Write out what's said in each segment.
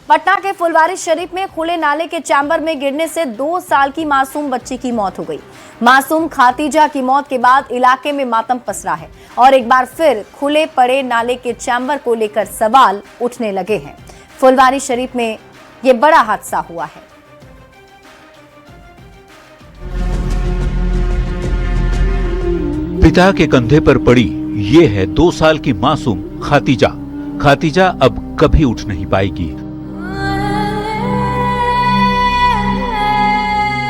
पटना के फुलवारी शरीफ में खुले नाले के चैम्बर में गिरने से 2 साल की मासूम बच्ची की मौत हो गई। मासूम खातीजा की मौत के बाद इलाके में मातम पसरा है और एक बार फिर खुले पड़े नाले के चैम्बर को लेकर सवाल उठने लगे हैं। फुलवारी शरीफ में ये बड़ा हादसा हुआ है। पिता के कंधे पर पड़ी ये है 2 साल की मासूम खातीजा। खातीजा अब कभी उठ नहीं पाएगी।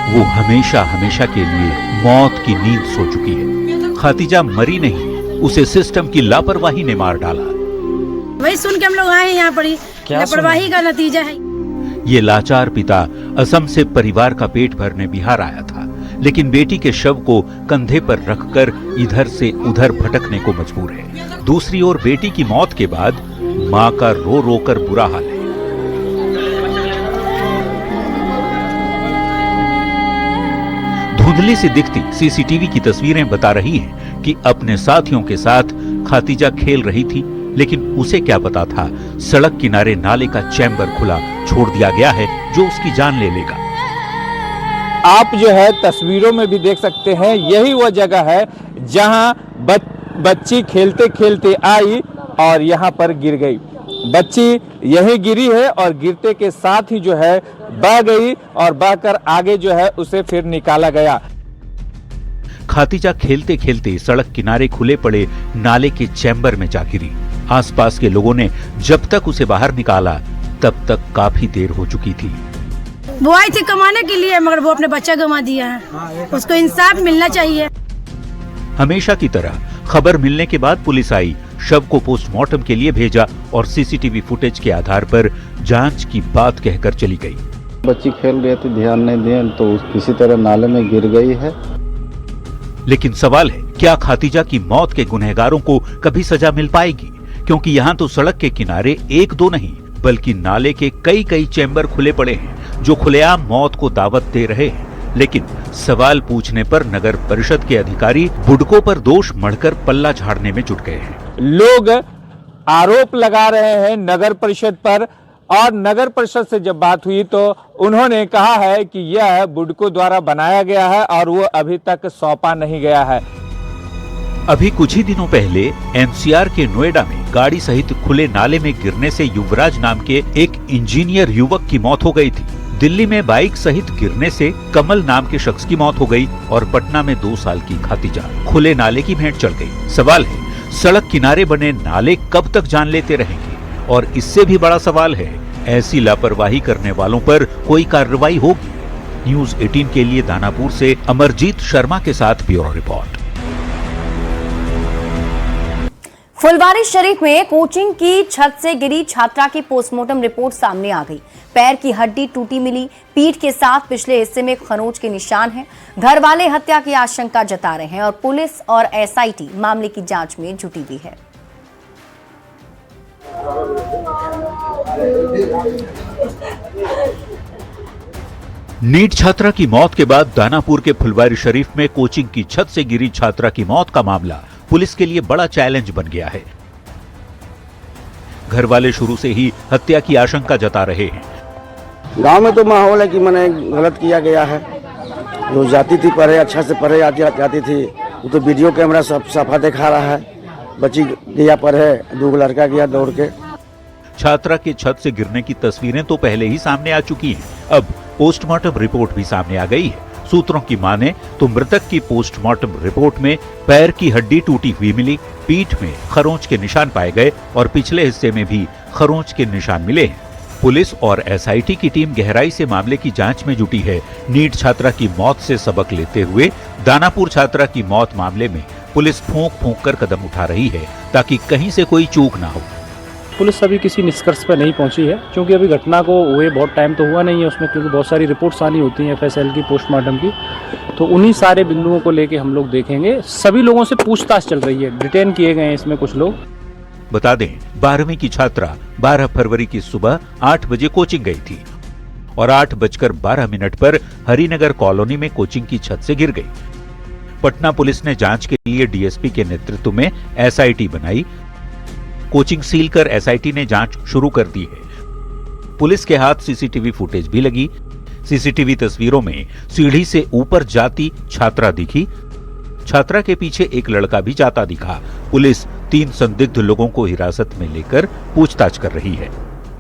वो हमेशा हमेशा के लिए मौत की नींद सो चुकी है। खातीजा मरी नहीं, उसे सिस्टम की लापरवाही ने मार डाला। वही सुन के हम लोग आए यहाँ पर, लापरवाही का नतीजा है। ये लाचार पिता असम से परिवार का पेट भरने बिहार आया था, लेकिन बेटी के शव को कंधे पर रखकर इधर से उधर भटकने को मजबूर है। दूसरी ओर बेटी की मौत के बाद मां का रो रो कर बुरा हाल है। धुंधली से दिखती सीसीटीवी की तस्वीरें बता रही हैं कि अपने साथियों के साथ खातीजा खेल रही थी, लेकिन उसे क्या पता था सड़क किनारे नाले का चैम्बर खुला छोड़ दिया गया है जो उसकी जान ले लेगा। आप जो है तस्वीरों में भी देख सकते हैं, यही वह जगह है जहां बच्ची खेलते खेलते आई और यहां पर गिर गई। बच्ची यहीं गिरी है और गिरते के साथ ही जो है बह गई और बहकर आगे जो है उसे फिर निकाला गया। खातीजा खेलते खेलते सड़क किनारे खुले पड़े नाले के चैम्बर में जा गिरी। आसपास के लोगों ने जब तक उसे बाहर निकाला तब तक काफी देर हो चुकी थी। वो आई थी कमाने के लिए, मगर वो अपने बच्चा गंवा दिया है। उसको इंसाफ मिलना चाहिए। हमेशा की तरह खबर मिलने के बाद पुलिस आई, शव को पोस्टमार्टम के लिए भेजा और सीसीटीवी फुटेज के आधार पर जांच की बात कहकर चली गई। बच्ची खेल रही थी, ध्यान नहीं दिया तो किसी तरह नाले में गिर गई है। लेकिन सवाल है, क्या खातीजा की मौत के गुनहगारों को कभी सजा मिल पाएगी? क्योंकि यहाँ तो सड़क के किनारे 1-2 नहीं बल्कि नाले के कई चैम्बर खुले पड़े हैं जो खुलेआम मौत को दावत दे रहे हैं। लेकिन सवाल पूछने पर नगर परिषद के अधिकारी बुड़कों पर दोष मढ़कर पल्ला झाड़ने में जुट गए हैं। लोग आरोप लगा रहे हैं नगर परिषद पर, और नगर परिषद से जब बात हुई तो उन्होंने कहा है कि यह बुड़कों द्वारा बनाया गया है और वो अभी तक सौंपा नहीं गया है। अभी कुछ ही दिनों पहले एनसीआर के नोएडा में गाड़ी सहित खुले नाले में गिरने से युवराज नाम के एक इंजीनियर युवक की मौत हो गई थी। दिल्ली में बाइक सहित गिरने से कमल नाम के शख्स की मौत हो गई और पटना में 2 साल की खातीजा खुले नाले की भेंट चढ़ गई। सवाल है, सड़क किनारे बने नाले कब तक जान लेते रहेंगे? और इससे भी बड़ा सवाल है, ऐसी लापरवाही करने वालों पर कोई कार्रवाई होगी? न्यूज़ 18 के लिए दानापुर से अमरजीत शर्मा के साथ ब्यूरो रिपोर्ट। फुलवारी शरीफ में कोचिंग की छत से गिरी छात्रा की पोस्टमार्टम रिपोर्ट सामने आ गई। पैर की हड्डी टूटी मिली, पीठ के साथ पिछले हिस्से में खरोंच के निशान हैं। घर वाले हत्या की आशंका जता रहे हैं और पुलिस और एसआईटी मामले की जांच में जुटी हुई है। नीट छात्रा की मौत के बाद दानापुर के फुलवारी शरीफ में कोचिंग की छत से गिरी छात्रा की मौत का मामला पुलिस के लिए बड़ा चैलेंज बन गया है। घर वाले शुरू से ही हत्या की आशंका जता रहे हैं। गांव में तो माहौल है कि मैंने गलत किया गया है। जो जाती थी पढ़े, अच्छा से पढ़े जाती थी, वो तो वीडियो कैमरा सब सफा दिखा रहा है। बच्ची गया पढ़े, 2 लड़का गया दौड़ के। छात्रा के छत से गिरने की तस्वीरें तो पहले ही सामने आ चुकी हैं। अब पोस्टमार्टम रिपोर्ट भी सामने आ गई है। सूत्रों की माने तो मृतक की पोस्टमार्टम रिपोर्ट में पैर की हड्डी टूटी हुई मिली, पीठ में खरोंच के निशान पाए गए और पिछले हिस्से में भी खरोंच के निशान मिले हैं। पुलिस और एसआईटी की टीम गहराई से मामले की जांच में जुटी है। नीट छात्रा की मौत से सबक लेते हुए दानापुर छात्रा की मौत मामले में पुलिस फूंक कर कदम उठा रही है ताकि कहीं से कोई चूक ना हो। पुलिस अभी किसी निष्कर्ष पर नहीं पहुंची है, क्योंकि अभी घटना को हुए बहुत टाइम तो हुआ नहीं है उसमें, क्योंकि बहुत सारी रिपोर्ट्स आनी होती हैं एफएसएल की, पोस्टमार्टम की। तो उन्हीं सारे बिंदुओं को लेके हम लोग देखेंगे। सभी लोगों से पूछताछ चल रही है, डिटेन किए गए हैं इसमें कुछ लोग। बता दें, 12वीं की छात्रा 12 फरवरी की सुबह 8 बजे कोचिंग गई थी और 8:12 पर हरिनगर कॉलोनी में कोचिंग की छत से गिर गई। पटना पुलिस ने जांच के लिए डीएसपी के नेतृत्व में एसआईटी बनाई। कोचिंग सील कर एसआईटी ने जांच शुरू कर दी है। पुलिस के हाथ सीसीटीवी फुटेज भी लगी। सीसीटीवी तस्वीरों में सीढ़ी से ऊपर जाती छात्रा दिखी। छात्रा के पीछे एक लड़का भी जाता दिखा। पुलिस 3 संदिग्ध लोगों को हिरासत में लेकर पूछताछ कर रही है।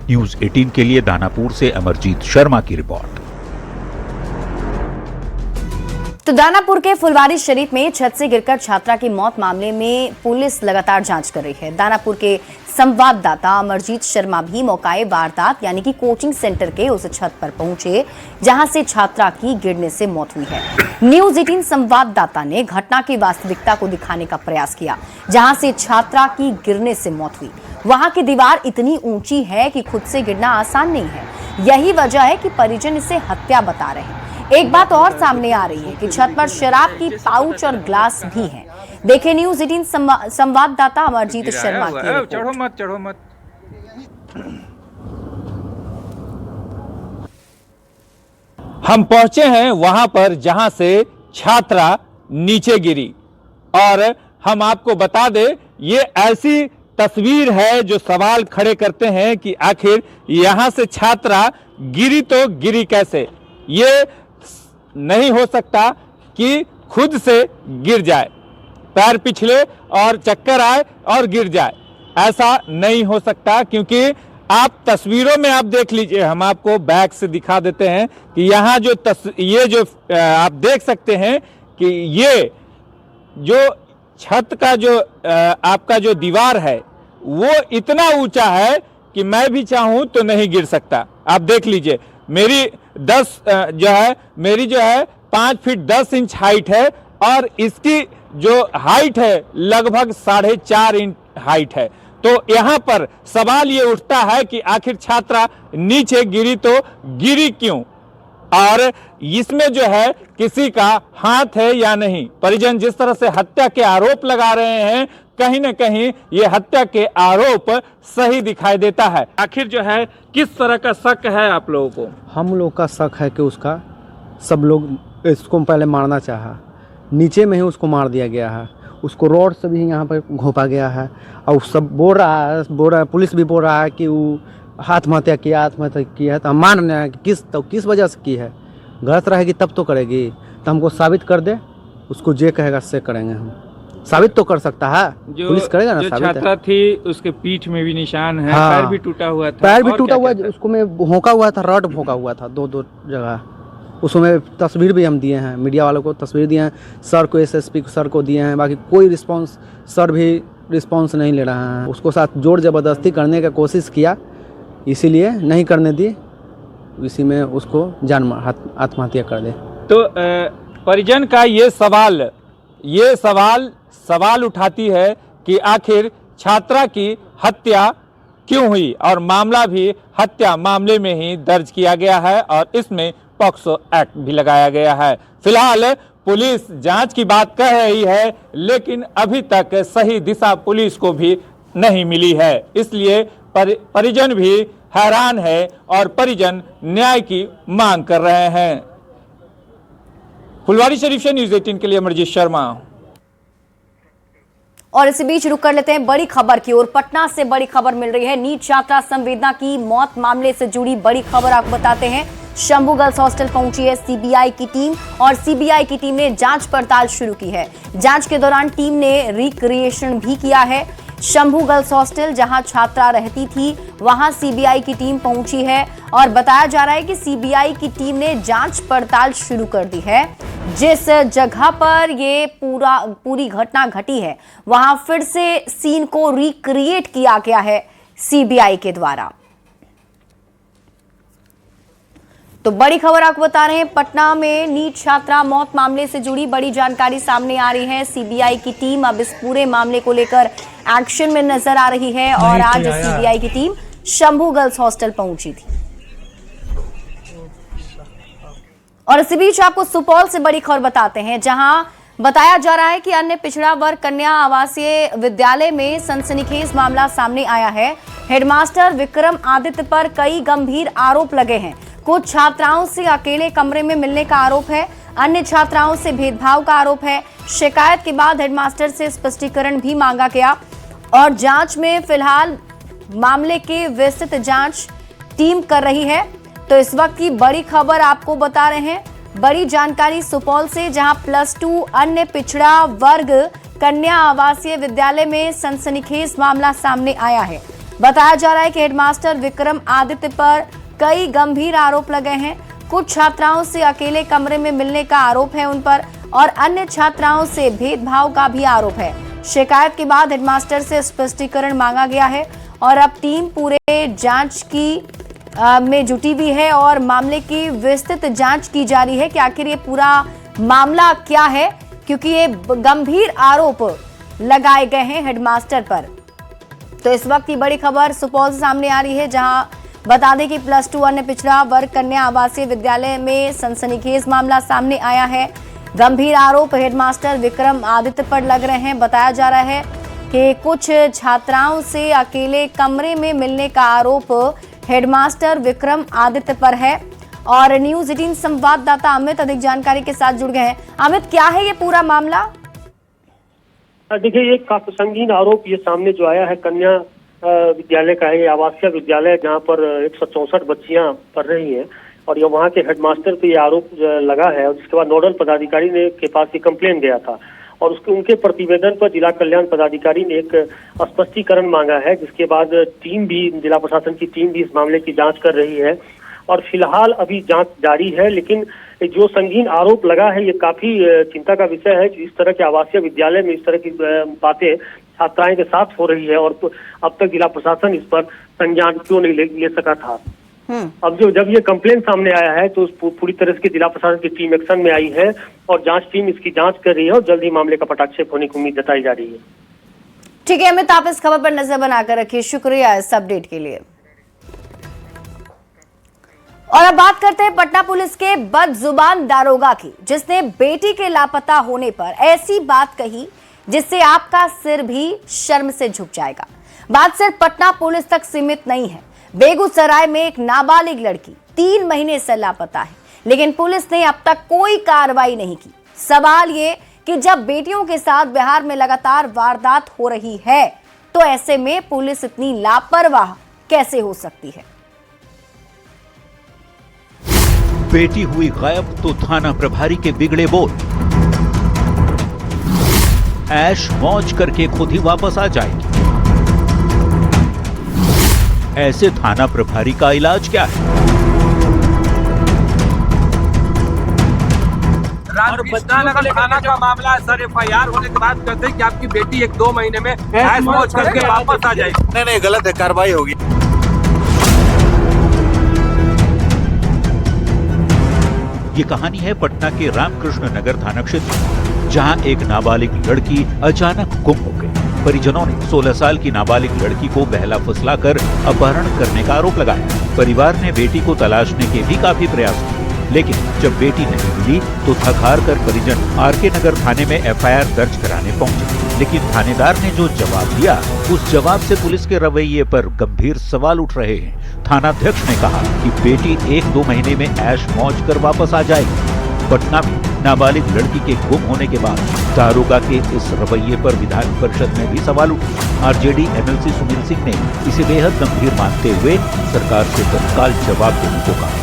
न्यूज़ 18 के लिए दानापुर से अमरजीत शर्मा की रिपोर्ट। तो दानापुर के फुलवारी शरीफ में छत से गिरकर छात्रा की मौत मामले में पुलिस लगातार जांच कर रही है। दानापुर के संवाददाता अमरजीत शर्मा भी मौकाए वारदात यानी कि कोचिंग सेंटर के उस छत पर पहुंचे जहां से छात्रा की गिरने से मौत हुई है। न्यूज़ 18 संवाददाता ने घटना की वास्तविकता को दिखाने का प्रयास किया। जहां से छात्रा की गिरने से मौत हुई, वहां की दीवार इतनी ऊंची है कि खुद से गिरना आसान नहीं है। यही वजह है कि परिजन इसे हत्या बता रहे हैं। एक बात और सामने आ रही है कि छत पर शराब की पाउच और ग्लास भी हैं। देखें न्यूज़ 18 संवाददाता अमरजीत शर्मा की रिपोर्ट। चढ़ो मत। हम पहुंचे हैं वहां पर जहां से छात्रा नीचे गिरी और हम आपको बता दें ये ऐसी तस्वीर है जो सवाल खड़े करते हैं कि आखिर यहां से छात्रा गिरी तो गिरी कैसे। ये नहीं हो सकता कि खुद से गिर जाए, पैर पिछले और चक्कर आए और गिर जाए, ऐसा नहीं हो सकता। क्योंकि आप तस्वीरों में आप देख लीजिए, हम आपको बैक से दिखा देते हैं कि यहाँ जो ये जो आप देख सकते हैं कि ये जो छत का जो आपका जो दीवार है वो इतना ऊंचा है कि मैं भी चाहूं तो नहीं गिर सकता। आप देख लीजिए मेरी 5 फीट 10 इंच हाइट है और इसकी जो हाइट है लगभग 4.5 इंच हाइट है। तो यहाँ पर सवाल ये उठता है कि आखिर छात्रा नीचे गिरी तो गिरी क्यों, और इसमें जो है किसी का हाथ है या नहीं। परिजन जिस तरह से हत्या के आरोप लगा रहे हैं, कहीं न कहीं ये हत्या के आरोप सही दिखाई देता है। आखिर जो है किस तरह का शक है आप लोगों को? हम लोग का शक है कि उसका सब लोग इसको पहले मारना चाहा, नीचे में ही उसको मार दिया गया है। उसको रॉड से भी यहाँ पर घोंपा गया है और सब बोल रहा है, पुलिस भी बोल रहा है कि वो आत्महत्या किया है। तो हम मान रहे हैं कि किस वजह से की है। गलत रहेगी तब तो करेगी, तो हमको साबित कर दे, उसको जे कहेगा से करेंगे। हम साबित तो कर सकता है, पुलिस करेगा ना। साबित छात्रा थी उसके पीठ में भी निशान है, हाँ, पैर भी टूटा हुआ था। पैर भी टूटा हुआ, उसको में भोंका हुआ था, रॉड भोंका हुआ था 2 जगह। उसमें तस्वीर भी हम दिए हैं, मीडिया वालों को तस्वीर दिए हैं, सर को एसएसपी सर को दिए हैं। बाकी कोई रिस्पांस, सर भी रिस्पांस नहीं ले रहा है। उसको साथ जोर जबरदस्ती करने का कोशिश किया, इसीलिए नहीं करने दी, इसी में उसको आत्महत्या कर दे। तो परिजन का ये सवाल उठाती है कि आखिर छात्रा की हत्या क्यों हुई, और मामला भी हत्या मामले में ही दर्ज किया गया है और इसमें पॉक्सो एक्ट भी लगाया गया है। फिलहाल पुलिस जांच की बात कह रही है, लेकिन अभी तक सही दिशा पुलिस को भी नहीं मिली है। इसलिए परिजन भी हैरान है और परिजन न्याय की मांग कर रहे हैं। फुलवारी शरीफ से न्यूज़ 18 के लिए अमरजीत शर्मा। और इसी बीच रुक कर लेते हैं बड़ी खबर की ओर। पटना से बड़ी खबर मिल रही है। नीट छात्रा संवेदना की मौत मामले से जुड़ी बड़ी खबर आपको बताते हैं। शंभू गर्ल्स हॉस्टल पहुंची है सीबीआई की टीम और सीबीआई की टीम ने जांच पड़ताल शुरू की है। जांच के दौरान टीम ने रिक्रिएशन भी किया है। शंभू गर्ल्स हॉस्टल जहां छात्रा रहती थी वहां सीबीआई की टीम पहुंची है और बताया जा रहा है कि सीबीआई की टीम ने जांच पड़ताल शुरू कर दी है। जिस जगह पर ये पूरी घटना घटी है वहां फिर से सीन को रिक्रिएट किया गया है सीबीआई के द्वारा। तो बड़ी खबर आपको बता रहे हैं, पटना में नीट छात्रा मौत मामले से जुड़ी बड़ी जानकारी सामने आ रही है। सीबीआई की टीम अब इस पूरे मामले को लेकर एक्शन में नजर आ रही है और आज सीबीआई की टीम शंभू गर्ल्स हॉस्टल पहुंची थी। और इसी बीच आपको सुपौल से बड़ी खबर बताते हैं, जहां बताया जा रहा है कि अन्य पिछड़ा वर्ग कन्या आवासीय विद्यालय में सनसनीखेज मामला सामने आया है। हेडमास्टर विक्रम आदित्य पर कई गंभीर आरोप लगे हैं। कुछ छात्राओं से अकेले कमरे में मिलने का आरोप है, अन्य छात्राओं से भेदभाव का आरोप है। शिकायत के बाद हेडमास्टर से स्पष्टीकरण भी मांगा गया और जांच में फिलहाल मामले की विस्तृत जांच टीम कर रही है। तो इस वक्त की बड़ी खबर आपको बता रहे हैं, बड़ी जानकारी सुपौल से, जहां +2 अन्य पिछड़ा वर्ग कन्या आवासीय विद्यालय में सनसनीखेज मामला सामने आया है। बताया जा रहा है कि हेडमास्टर विक्रम आदित्य पर कई गंभीर आरोप लगे हैं। कुछ छात्राओं से अकेले कमरे में मिलने का आरोप है उन पर, और अन्य छात्राओं से भेदभाव का भी आरोप है। शिकायत के बाद हेडमास्टर से स्पष्टीकरण मांगा गया है और अब टीम पूरे जांच की में जुटी हुई है और मामले की विस्तृत जांच की जा रही है कि आखिर ये पूरा मामला क्या है, क्योंकि ये गंभीर आरोप लगाए गए हैं हेडमास्टर पर। तो इस वक्त की बड़ी खबर सुपौल से सामने आ रही है, जहां बता दें कि +2 अन्य पिछड़ा वर्ग कन्या आवासीय विद्यालय में सनसनीखेज मामला सामने आया है। गंभीर आरोप हेडमास्टर विक्रम आदित्य पर लग रहे हैं। बताया जा रहा है कि कुछ छात्राओं से अकेले कमरे में मिलने का आरोप हेडमास्टर विक्रम आदित्य पर है। और न्यूज़ 18 संवाददाता अमित अधिक जानकारी के साथ जुड़ गए हैं। अमित, क्या है ये पूरा मामला? देखिए, ये काफी संगीन आरोप ये सामने जो आया है कन्या विद्यालय का है। ये आवासीय विद्यालय जहाँ पर 164 बच्चियां पढ़ रही हैं और ये वहाँ के हेडमास्टर पे ये आरोप लगा है। और जिसके बाद नोडल पदाधिकारी ने के पास ये कंप्लेन गया था और उनके प्रतिवेदन पर जिला कल्याण पदाधिकारी ने एक स्पष्टीकरण मांगा है, जिसके बाद टीम भी, जिला प्रशासन की टीम भी इस मामले की जांच कर रही है और फिलहाल अभी जांच जारी है। लेकिन जो संगीन आरोप लगा है ये काफी चिंता का विषय है। इस तरह के आवासीय विद्यालय में इस तरह की बातें छात्राएं के साथ हो रही है और तो अब तक जिला प्रशासन इस पर संज्ञान क्यों नहीं ले सका था। अब जब ये कंप्लेन सामने आया है तो पूरी तरह से जिला प्रशासन की टीम एक्शन में आई है और जांच टीम इसकी जांच कर रही है और जल्द ही मामले का पटाक्षेप होने की उम्मीद जताई जा रही है। ठीक है अमित, आप इस खबर पर नजर बनाकर रखिए। शुक्रिया इस अपडेट के लिए। और अब बात करते हैं पटना पुलिस के बदजुबान दारोगा की, जिसने बेटी के लापता होने पर ऐसी बात कही जिससे आपका सिर भी शर्म से झुक जाएगा। बात सिर्फ पटना पुलिस तक सीमित नहीं है। बेगूसराय में एक नाबालिग लड़की 3 महीने से लापता है, लेकिन पुलिस ने अब तक कोई कार्रवाई नहीं की। सवाल ये कि जब बेटियों के साथ बिहार में लगातार वारदात हो रही है तो ऐसे में पुलिस इतनी लापरवाह कैसे हो सकती है? बेटी हुई गायब तो थाना प्रभारी के बिगड़े बोल, ऐश मौज करके खुद ही वापस आ जाएगी। ऐसे थाना प्रभारी का इलाज क्या है? राजनगर थाना का मामला है सर। FIR होने के बाद कहते हैं कि आपकी बेटी 1-2 महीने में ऐश मौज करके वापस आ जाएगी। नहीं, गलत है, कार्रवाई होगी। ये कहानी है पटना के रामकृष्ण नगर थाना क्षेत्र, जहां एक नाबालिग लड़की अचानक गुम हो गई। परिजनों ने 16 साल की नाबालिग लड़की को बहला फुसलाकर अपहरण करने का आरोप लगाया। परिवार ने बेटी को तलाशने के भी काफी प्रयास किए, लेकिन जब बेटी नहीं मिली तो थक हार कर परिजन RK नगर थाने में FIR दर्ज कराने पहुंचे। लेकिन थानेदार ने जो जवाब दिया, उस जवाब से पुलिस के रवैये पर गंभीर सवाल उठ रहे हैं। थानाध्यक्ष ने कहा कि बेटी 1-2 महीने में ऐश मौज कर वापस आ जाएगी। पटना में नाबालिग लड़की के गुम होने के बाद दारोगा के इस रवैये पर विधान परिषद में भी सवाल उठे। RJD MLC सुनील सिंह ने इसे बेहद गंभीर मानते हुए सरकार से तत्काल जवाब देने को कहा।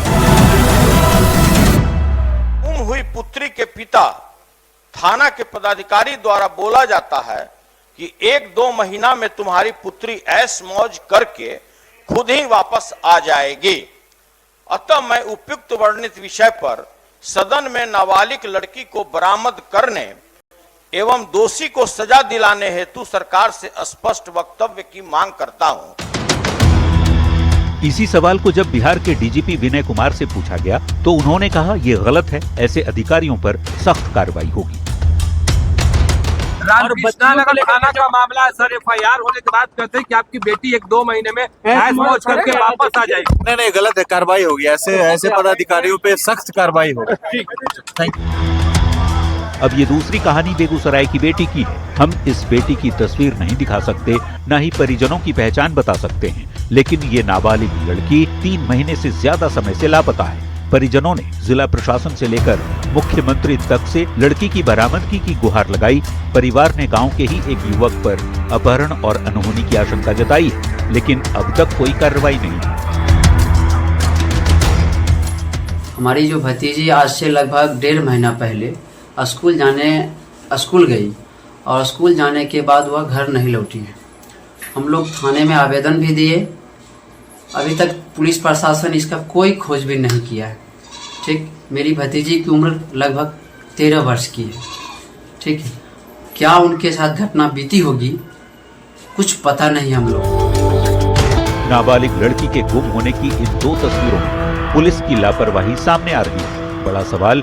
गुम हुई पुत्री के पिता थाना के पदाधिकारी द्वारा बोला जाता है कि 1-2 महीना में तुम्हारी पुत्री ऐश मौज करके खुद ही वापस आ जाएगी। अतः मैं उपयुक्त वर्णित विषय पर सदन में नाबालिग लड़की को बरामद करने एवं दोषी को सजा दिलाने हेतु सरकार से स्पष्ट वक्तव्य की मांग करता हूं। इसी सवाल को जब बिहार के DGP विनय कुमार से पूछा गया तो उन्होंने कहा ये गलत है, ऐसे अधिकारियों पर सख्त कार्रवाई होगी। राजनगर थाना का मामला है सर। FIR होने के बाद कहते हैं कि आपकी बेटी 1-2 महीने में ऐश मौज करके वापस आ जाएगी। नहीं, गलत है, कार्रवाई होगी। ऐसे पदाधिकारियों पे सख्त कार्रवाई होगी। ठीक, थैंक यू। अब ये दूसरी कहानी बेगूसराय की बेटी की है। हम इस बेटी की तस्वीर नहीं दिखा सकते, न ही परिजनों की पहचान बता सकते हैं, लेकिन ये नाबालिग लड़की 3 महीने से ज्यादा समय से लापता है। परिजनों ने जिला प्रशासन से लेकर मुख्यमंत्री तक से लड़की की बरामदगी की गुहार लगाई। परिवार ने गांव के ही एक युवक पर अपहरण और अनहोनी की आशंका जताई, लेकिन अब तक कोई कार्रवाई नहीं। हमारी जो भतीजी आज से लगभग 1.5 महीना पहले स्कूल गई और स्कूल जाने के बाद वह घर नहीं लौटी है। हम लोग थाने में आवेदन भी दिए, अभी तक पुलिस प्रशासन इसका कोई खोजबीन नहीं किया है। ठीक, मेरी भतीजी की उम्र लगभग 13 वर्ष की है। ठीक है, क्या उनके साथ घटना बीती होगी कुछ पता नहीं हम लोग। नाबालिग लड़की के गुम होने की इन 2 तस्वीरों में पुलिस की लापरवाही सामने आ रही है। बड़ा सवाल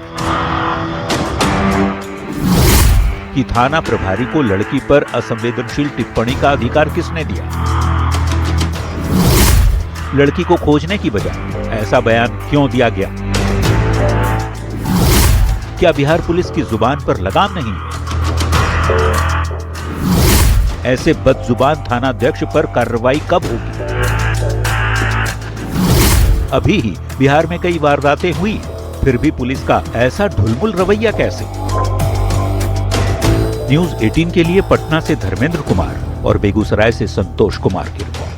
कि थाना प्रभारी को लड़की पर असंवेदनशील टिप्पणी का अधिकार किसने दिया? लड़की को खोजने की बजाय ऐसा बयान क्यों दिया गया? क्या बिहार पुलिस की जुबान पर लगाम नहीं है? ऐसे बदजुबान थानाध्यक्ष पर कार्रवाई कब होगी? अभी ही बिहार में कई वारदातें हुई, फिर भी पुलिस का ऐसा ढुलमुल रवैया कैसे? न्यूज़ 18 के लिए पटना से धर्मेंद्र कुमार और बेगूसराय से संतोष कुमार की रिपोर्ट।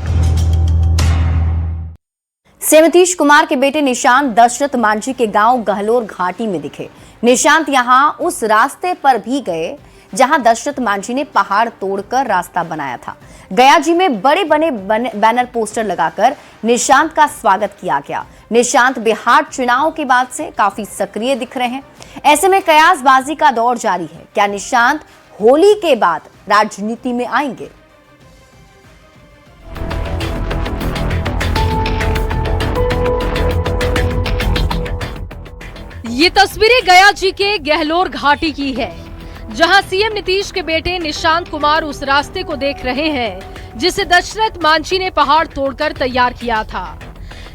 सीएम नीतीश कुमार के बेटे निशांत दशरथ मांझी के गांव गहलोर घाटी में दिखे। निशांत यहां उस रास्ते पर भी गए जहां दशरथ मांझी ने पहाड़ तोड़कर रास्ता बनाया था। गया जी में बड़े बड़े बैनर पोस्टर लगाकर निशांत का स्वागत किया गया। निशांत बिहार चुनाव के बाद से काफी सक्रिय दिख रहे हैं। ऐसे में कयासबाजी का दौर जारी है। क्या निशांत होली के बाद राजनीति में आएंगे? ये तस्वीरें गया जी के गहलोर घाटी की है, जहां सीएम नीतीश के बेटे निशांत कुमार उस रास्ते को देख रहे हैं जिसे दशरथ मांझी ने पहाड़ तोड़कर तैयार किया था।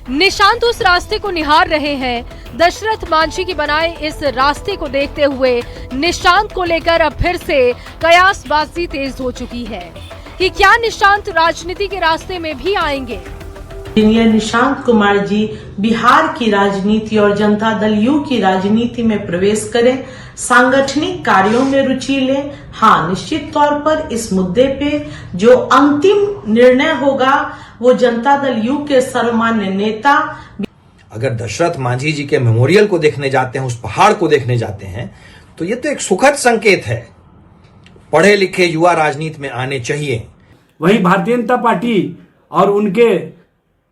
निशांत उस रास्ते को निहार रहे हैं। दशरथ मांझी के बनाए इस रास्ते को देखते हुए निशांत को लेकर अब फिर से कयासबाजी तेज हो चुकी है कि क्या निशांत राजनीति के रास्ते में भी आएंगे। इंजीनियर निशांत कुमार जी बिहार की राजनीति और जनता दल यू की राजनीति में प्रवेश करें, सांगठनिक कार्यों में रुचि लें। हाँ, निश्चित तौर पर इस मुद्दे पे जो अंतिम निर्णय होगा वो जनता दल यू के सर्वमान्य नेता। अगर दशरथ मांझी जी के मेमोरियल को देखने जाते हैं, उस पहाड़ को देखने जाते हैं, तो ये तो एक सुखद संकेत है। पढ़े लिखे युवा राजनीति में आने चाहिए। वहीं भारतीय जनता पार्टी और उनके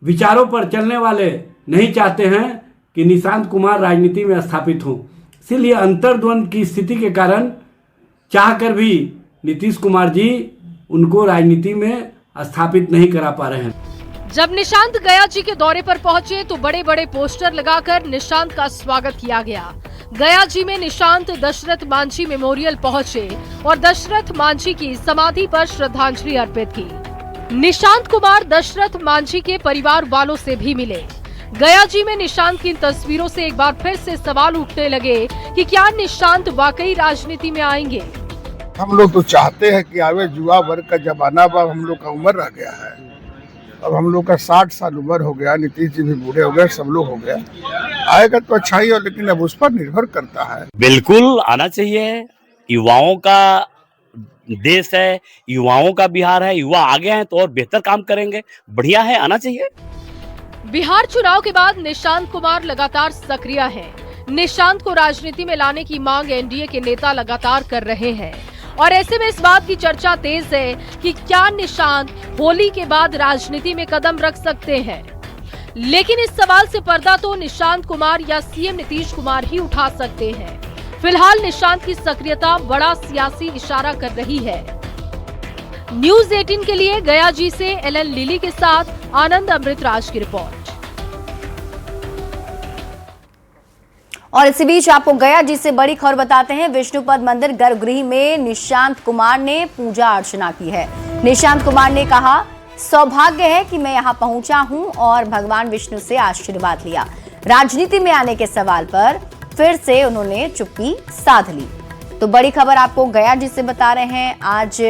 विचारों पर चलने वाले नहीं चाहते हैं कि निशांत कुमार राजनीति में स्थापित हों। इसलिए अंतर्द्वंद की स्थिति के कारण चाहकर भी नीतीश कुमार जी उनको राजनीति में स्थापित नहीं करा पा रहे हैं। जब निशांत गया जी के दौरे पर पहुंचे तो बड़े बड़े पोस्टर लगाकर निशांत का स्वागत किया गया। गया जी में निशांत दशरथ मांझी मेमोरियल पहुंचे और दशरथ मांझी की समाधि पर श्रद्धांजलि अर्पित की। निशांत कुमार दशरथ मांझी के परिवार वालों से भी मिले। गया जी में निशांत की इन तस्वीरों से एक बार फिर से सवाल उठने लगे कि क्या निशांत वाकई राजनीति में आएंगे। हम लोग तो चाहते हैं कि आगे युवा वर्ग का जमाना, अब हम लोग का उम्र रह गया है। अब हम लोग का 60 साल उम्र हो गया, नीतीश जी भी बूढ़े हो गए, सब लोग हो गया। आएगा तो अच्छा ही हो, लेकिन अब उस पर निर्भर करता है। बिल्कुल आना चाहिए। युवाओं का देश है, युवाओं का बिहार है। युवा आगे हैं तो और बेहतर काम करेंगे। बढ़िया है, आना चाहिए। बिहार चुनाव के बाद निशांत कुमार लगातार सक्रिय हैं। निशांत को राजनीति में लाने की मांग एनडीए के नेता लगातार कर रहे हैं और ऐसे में इस बात की चर्चा तेज है कि क्या निशांत होली के बाद राजनीति में कदम रख सकते हैं। लेकिन इस सवाल से पर्दा तो निशांत कुमार या सीएम नीतीश कुमार ही उठा सकते हैं। फिलहाल निशांत की सक्रियता बड़ा सियासी इशारा कर रही है। न्यूज़ 18 के लिए गया जी से एलएन लिली के साथ आनंद अमृतराज की रिपोर्ट। और इसी बीच आपको गया जी से बड़ी खबर बताते हैं। विष्णुपद मंदिर गर्भगृह में निशांत कुमार ने पूजा अर्चना की है। निशांत कुमार ने कहा, सौभाग्य है कि मैं यहाँ पहुंचा हूं और भगवान विष्णु से आशीर्वाद लिया। राजनीति में आने के सवाल पर फिर से उन्होंने चुप्पी साध ली। तो बड़ी खबर आपको गया जी से बता रहे हैं। आज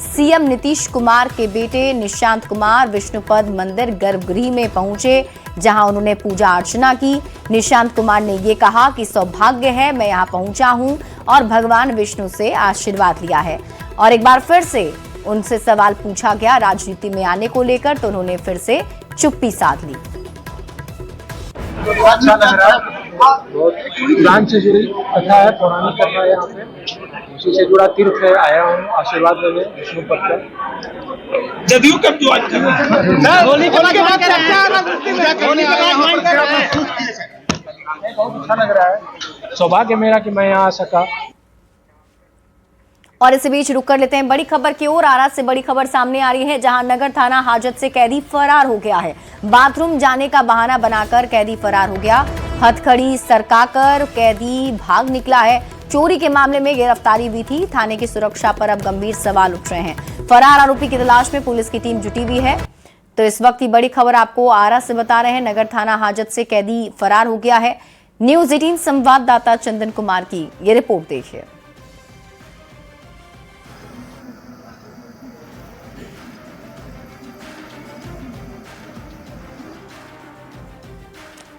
सीएम नीतीश कुमार के बेटे निशांत कुमार विष्णुपद मंदिर गर्भगृह में पहुंचे, जहां उन्होंने पूजा अर्चना की। निशांत कुमार ने ये कहा कि सौभाग्य है मैं यहां पहुंचा हूं और भगवान विष्णु से आशीर्वाद लिया है। और एक बार फिर से उनसे सवाल पूछा गया राजनीति में आने को लेकर, तो उन्होंने फिर से चुप्पी साध ली। अच्छा लग रहा है। बहुत पुरान से जुड़ी कथा है, पौराणिक कथा है। यहाँ पे उसी से जुड़ा तीर्थ है। आया हूँ आशीर्वाद लेने विष्णु पद का। जदयू कब ज्वाइन कर बहुत अच्छा लग रहा है, सौभाग्य मेरा कि मैं यहाँ आ सका। और इसी बीच रुक कर लेते हैं बड़ी खबर की ओर। आरा से बड़ी खबर सामने आ रही है, जहां नगर थाना हाजत से कैदी फरार हो गया है। बाथरूम जाने का बहाना बनाकर कैदी फरार हो गया। हथकड़ी सरकाकर कैदी भाग निकला है। चोरी के मामले में गिरफ्तारी हुई थी। थाने की सुरक्षा पर अब गंभीर सवाल उठ रहे हैं। फरार आरोपी की तलाश में पुलिस की टीम जुटी हुई है। तो इस वक्त की बड़ी खबर आपको आरा से बता रहे हैं, नगर थाना हाजत से कैदी फरार हो गया है। न्यूज 18 संवाददाता चंदन कुमार की ये रिपोर्ट देखिए।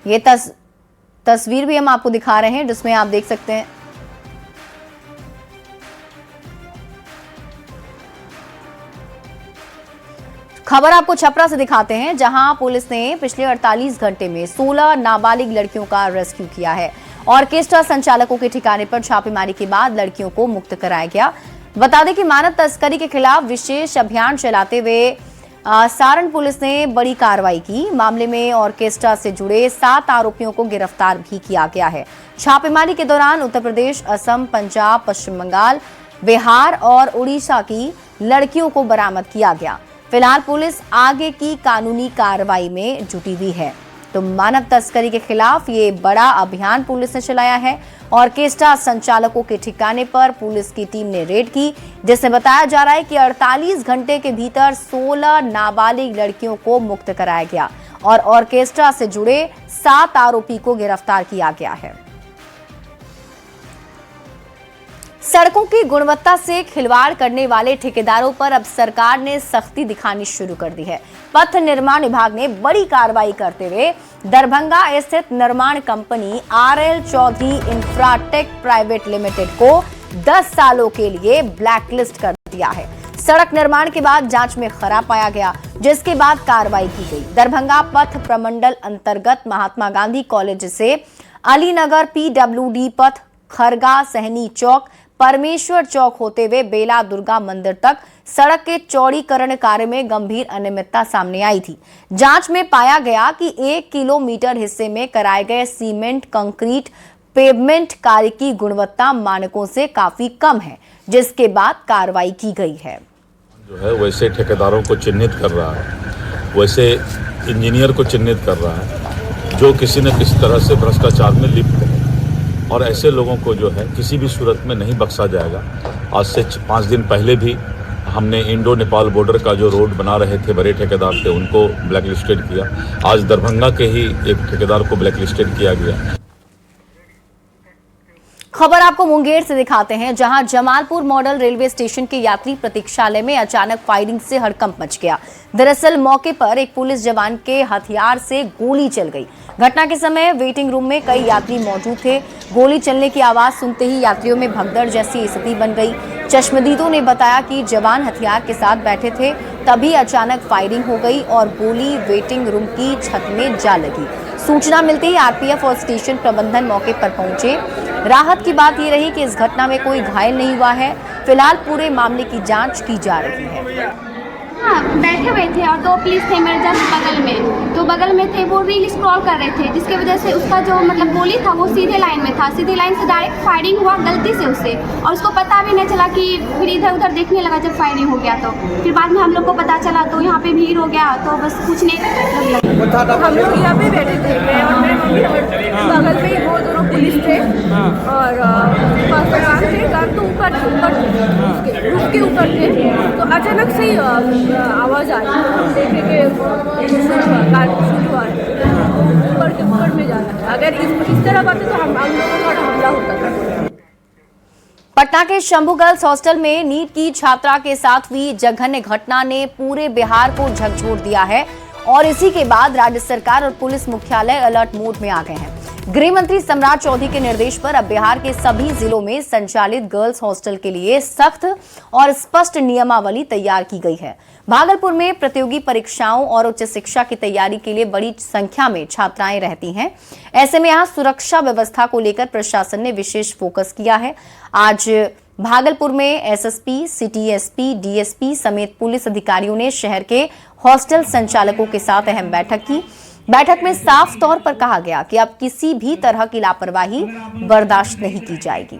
ये तस्वीर भी हम आपको दिखा रहे हैं, जिसमें आप देख सकते हैं खबर आपको छपरा से दिखाते हैं, जहां पुलिस ने पिछले 48 घंटे में 16 नाबालिग लड़कियों का रेस्क्यू किया है। ऑर्केस्ट्रा संचालकों के ठिकाने पर छापेमारी के बाद लड़कियों को मुक्त कराया गया। बता दें कि मानव तस्करी के खिलाफ विशेष अभियान चलाते हुए सारण पुलिस ने बड़ी कार्रवाई की। मामले में ऑर्केस्ट्रा से जुड़े 7 आरोपियों को गिरफ्तार भी किया गया है। छापेमारी के दौरान उत्तर प्रदेश, असम, पंजाब, पश्चिम बंगाल, बिहार और उड़ीसा की लड़कियों को बरामद किया गया। फिलहाल पुलिस आगे की कानूनी कार्रवाई में जुटी हुई है। तो मानव तस्करी के खिलाफ ये बड़ा अभियान पुलिस ने चलाया है। ऑर्केस्ट्रा संचालकों के ठिकाने पर पुलिस की टीम ने रेड की, जिसमें बताया जा रहा है कि 48 घंटे के भीतर 16 नाबालिग लड़कियों को मुक्त कराया गया और ऑर्केस्ट्रा से जुड़े 7 आरोपी को गिरफ्तार किया गया है। सड़कों की गुणवत्ता से खिलवाड़ करने वाले ठेकेदारों पर अब सरकार ने सख्ती दिखानी शुरू कर दी है। पथ निर्माण विभाग ने बड़ी कार्रवाई करते हुए दरभंगा स्थित निर्माण company RL Chaudhary Infratech private limited को 10 सालों के लिए ब्लैकलिस्ट कर दिया है। सड़क निर्माण के बाद जांच में खराब पाया गया, जिसके बाद कार्रवाई की गई। दरभंगा पथ प्रमंडल अंतर्गत महात्मा गांधी कॉलेज से अलीनगर PWD पथ, खरगा सहनी चौक, परमेश्वर चौक होते हुए बेला दुर्गा मंदिर तक सड़क के चौड़ीकरण कार्य में गंभीर अनियमितता सामने आई थी। जांच में पाया गया कि 1 किलोमीटर हिस्से में कराए गए सीमेंट कंक्रीट पेवमेंट कार्य की गुणवत्ता मानकों से काफी कम है, जिसके बाद कार्रवाई की गई है। जो है वैसे ठेकेदारों को चिन्हित कर रहा है, वैसे इंजीनियर को चिन्हित कर रहा है जो किसी न किसी तरह से भ्रष्टाचार में लिप्त है, और ऐसे लोगों को जो है किसी भी सूरत में नहीं बख्शा जाएगा। आज से 5 दिन पहले भी हमने इंडो नेपाल बॉर्डर का जो रोड बना रहे थे बड़े ठेकेदार थे, उनको ब्लैकलिस्टेड किया। आज दरभंगा के ही एक ठेकेदार को ब्लैकलिस्टेड किया गया। खबर आपको मुंगेर से दिखाते हैं, जहां जमालपुर मॉडल रेलवे स्टेशन के यात्री प्रतीक्षालय में अचानक फायरिंग से हड़कंप मच गया। दरअसल मौके पर एक पुलिस जवान के हथियार से गोली चल गई। घटना के समय वेटिंग रूम में कई यात्री मौजूद थे। गोली चलने की आवाज सुनते ही यात्रियों में भगदड़ जैसी स्थिति बन गई। चश्मदीदों ने बताया कि जवान हथियार के साथ बैठे थे, तभी अचानक फायरिंग हो गई और गोली वेटिंग रूम की छत में जा लगी। सूचना मिलते ही आरपीएफ और स्टेशन प्रबंधन मौके पर पहुंचे। राहत की बात ये रही कि इस घटना में कोई घायल नहीं हुआ है। फिलहाल पूरे मामले की जांच की जा रही है। हाँ, बैठे हुए थे और 2 पुलिस थे मेरे जस्ट बगल में, तो बगल में थे, वो रील स्क्रॉल कर रहे थे, जिसकी वजह से उसका जो मतलब गोली था वो सीधे लाइन में था। सीधे लाइन से डायरेक्ट फायरिंग हुआ गलती से उससे, और उसको पता भी नहीं चला कि फिर इधर उधर देखने लगा जब फायरिंग हो गया। तो फिर बाद में हम लोग को पता चला, तो यहाँ पे भीड़ हो गया, तो बस पूछने हम लोग यहाँ पे बैठे थे, मैं और मेरे मम्मी, बगल में वो दोनों पुलिस थे और तो ऊपर उसके ऊपर थे। तो अचानक से आवाज़ आई, देखे कि ऊपर में जाना। अगर इस तरह बात है तो हम लोगों का हमला होता था। पटना के शंभू गर्ल्स हॉस्टल में नीट की छात्रा के साथ हुई जघन्य घटना ने पूरे बिहार को झकझोर दिया है और इसी के बाद राज्य सरकार और पुलिस मुख्यालय अलर्ट मोड में आ गए हैं। गृह मंत्री सम्राट चौधरी के निर्देश पर अब बिहार के सभी जिलों में संचालित गर्ल्स हॉस्टल के लिए सख्त और स्पष्ट नियमावली तैयार की गई है। भागलपुर में प्रतियोगी परीक्षाओं और उच्च शिक्षा की तैयारी के लिए बड़ी संख्या में छात्राएं रहती हैं। ऐसे में यहां सुरक्षा व्यवस्था को लेकर प्रशासन ने विशेष फोकस किया है। आज भागलपुर में एसएसपी, सिटी एसपी, डीएसपी समेत पुलिस अधिकारियों ने शहर के हॉस्टल संचालकों के साथ अहम बैठक की। बैठक में साफ तौर पर कहा गया कि अब किसी भी तरह की लापरवाही बर्दाश्त नहीं की जाएगी।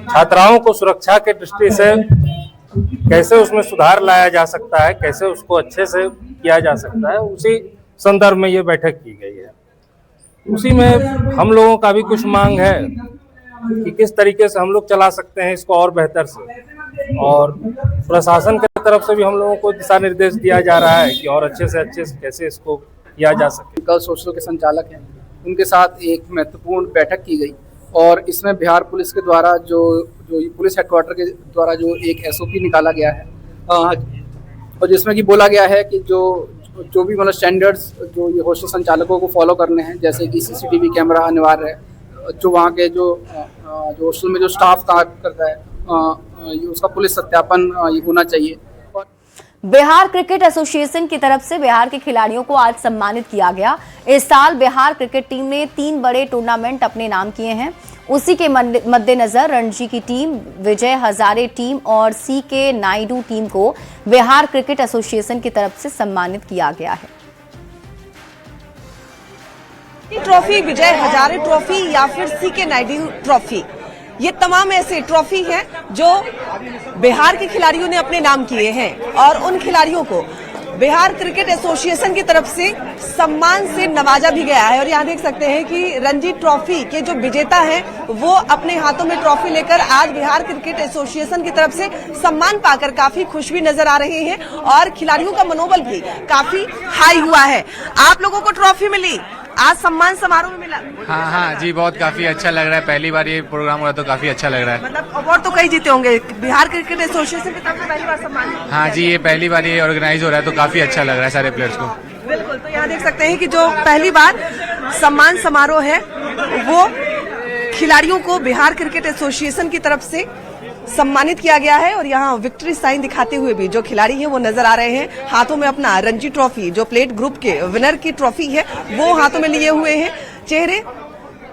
छात्राओं को सुरक्षा के दृष्टि से कैसे उसमें सुधार लाया जा सकता है, कैसे उसको अच्छे से किया जा सकता है, उसी संदर्भ में ये बैठक की गई है। उसी में हम लोगों का भी कुछ मांग है कि किस तरीके से हम लोग चला सकते हैं इसको और बेहतर से, और प्रशासन की तरफ से भी हम लोगों को दिशा निर्देश दिया जा रहा है कि और अच्छे से कैसे इसको किया जा सके। गर्ल्स हॉस्टल के संचालक हैं, उनके साथ एक महत्वपूर्ण बैठक की गई और इसमें बिहार पुलिस के द्वारा जो पुलिस हेडक्वार्टर के द्वारा जो एक एसओपी निकाला गया है और जिसमें कि बोला गया है कि जो भी मतलब स्टैंडर्ड्स जो ये हॉस्टल संचालकों को फॉलो करने हैं, जैसे कि सीसीटीवी कैमरा अनिवार्य है, जो वहाँ के जो हॉस्टल में जो स्टाफ काम करता है उसका पुलिस सत्यापन होना चाहिए। बिहार क्रिकेट एसोसिएशन की तरफ से बिहार के खिलाड़ियों को आज सम्मानित किया गया। इस साल बिहार क्रिकेट टीम ने 3 बड़े टूर्नामेंट अपने नाम किए हैं। उसी के मद्देनजर रणजी की टीम, विजय हजारे टीम और सीके नायडू टीम को बिहार क्रिकेट एसोसिएशन की तरफ से सम्मानित किया गया है। ट्रॉफी, विजय हजारे ट्रॉफी या फिर सीके नायडू ट्रॉफी, ये तमाम ऐसे ट्रॉफी हैं जो बिहार के खिलाड़ियों ने अपने नाम किए हैं और उन खिलाड़ियों को बिहार क्रिकेट एसोसिएशन की तरफ से सम्मान से नवाजा भी गया है। और यहाँ देख सकते हैं कि रणजी ट्रॉफी के जो विजेता हैं वो अपने हाथों में ट्रॉफी लेकर आज बिहार क्रिकेट एसोसिएशन की तरफ से सम्मान पाकर काफी खुश भी नजर आ रहे हैं और खिलाड़ियों का मनोबल भी काफी हाई हुआ है। आप लोगों को ट्रॉफी मिली, आज सम्मान समारोह में मिला। हाँ जी, बहुत काफी अच्छा लग रहा है। पहली बार ये प्रोग्राम हो रहा है तो काफी अच्छा लग रहा है। मतलब अवार्ड तो कई जीते होंगे, बिहार क्रिकेट एसोसिएशन की तरफ से पहली बार सम्मान। हाँ जी, ये पहली बार ये ऑर्गेनाइज हो रहा है तो काफी अच्छा लग रहा है सारे प्लेयर्स को। बिल्कुल, तो यहाँ देख सकते हैं कि जो पहली बार सम्मान समारोह है वो खिलाड़ियों को बिहार क्रिकेट एसोसिएशन की तरफ से सम्मानित किया गया है। और यहाँ विक्ट्री साइन दिखाते हुए भी जो खिलाड़ी हैं वो नजर आ रहे हैं, हाथों में अपना रणजी ट्रॉफी, जो प्लेट ग्रुप के विनर की ट्रॉफी है वो हाथों में लिए हुए हैं। चेहरे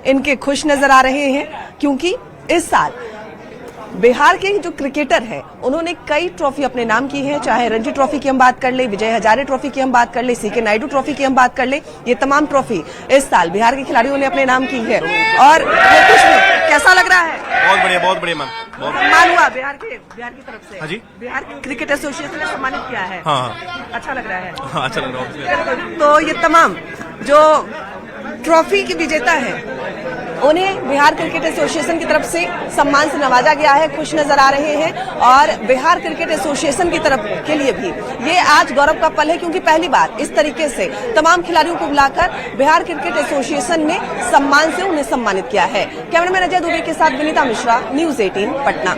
इनके खुश नजर आ रहे हैं क्योंकि इस साल बिहार के जो क्रिकेटर हैं उन्होंने कई ट्रॉफी अपने नाम की है। चाहे रणजी ट्रॉफी की हम बात कर ले, विजय हजारे ट्रॉफी की हम बात कर ले, सीके नायडू ट्रॉफी की हम बात कर ले, ये तमाम ट्रॉफी इस साल बिहार के खिलाड़ियों ने अपने नाम की है। और ये कुछ कैसा लग रहा है? बहुत बढ़िया मैम। सम्मान हुआ बिहार की तरफ से। हाँ जी, बिहार क्रिकेट एसोसिएशन ने सम्मानित किया है। हाँ, अच्छा लग रहा है। हाँ, अच्छा लग रहा है। तो ये तमाम जो ट्रॉफी के विजेता हैं उन्हें बिहार क्रिकेट एसोसिएशन की तरफ से सम्मान से नवाजा गया है, खुश नजर आ रहे हैं। और बिहार क्रिकेट एसोसिएशन की तरफ के लिए भी ये आज गौरव का पल है क्योंकि पहली बार इस तरीके से तमाम खिलाड़ियों को बुलाकर बिहार क्रिकेट एसोसिएशन ने सम्मान से उन्हें सम्मानित किया है। कैमरामैन अजय दुबे के साथ विनीता मिश्रा, न्यूज़ 18 पटना।